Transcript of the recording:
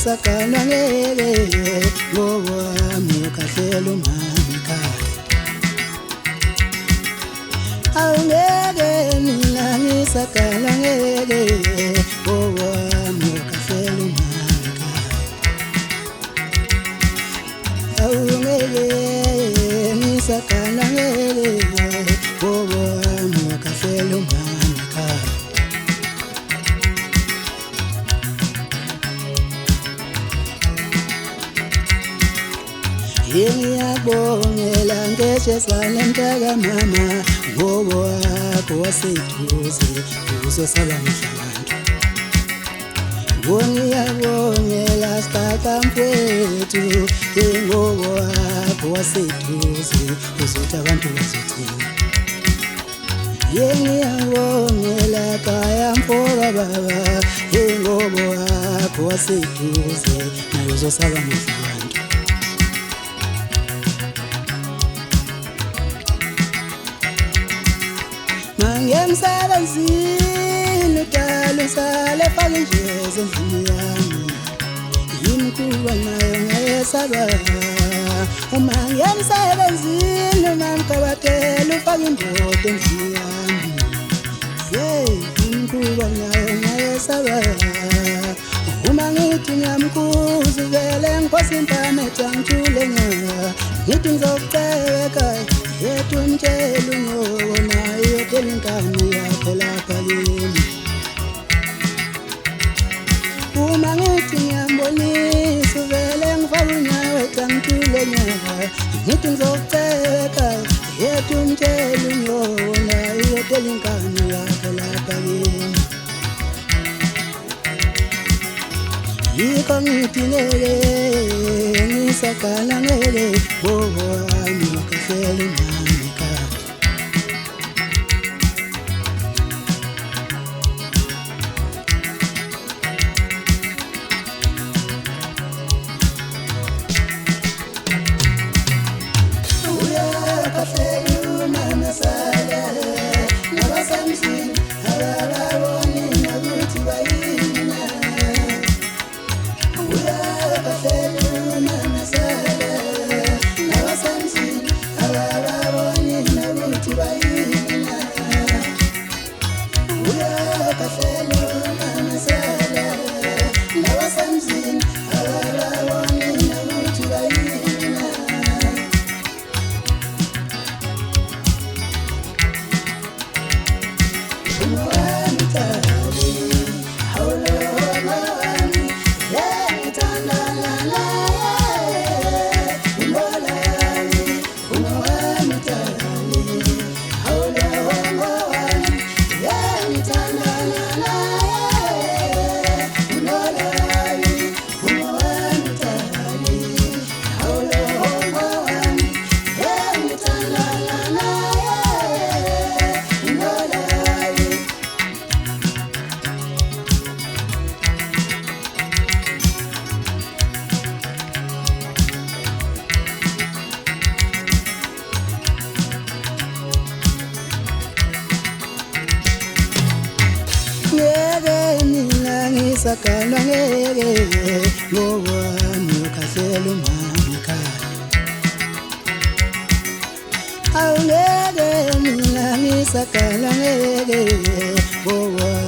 ngisakala ngeke ngokwami ukhahlela umama awungeke mina ngisakala ngeke ngokwami ukhahlela umama awungeke ngisakala ngeke ngokwami ukhahlela umama ngiyabongela ngeshesane mntaka mama ngobo wakho waseduze uzosala mhlabantu ngiyabongela sithatha mfowethu ngobo wakho waseduze uzothi abantu bazothini ngiyabongela kaya mfoka baba ngobo wakho waseduze naye uzosala mhlabantu Ngemsebenzini udala usale faka injezo endlini yami yimkuba nayo ngayesaba uma ngemsebenzini namkabatela ufaka indoda endlini yami yimkuba nayo ngayesaba uma ngithi ngiyamkuza vele ngiphosa impama ejangithule ngithi ngizokuceka yethu mtshela unyoko nayo phela inkani yakho lapha kimi uma ngithi ngiyambonisa vele ngifaka unyawo ejangithule ngithi ngizokuceka yethu mtshela unyoko nayo phela inkani yakho lapha kimi yikho ngithi ngeke ngisakala ngeke ngokwami ukhahlela umama Sakala ngeke ngokwami ukhahlela umama awungeke mina ngisakala ngeke ngokwami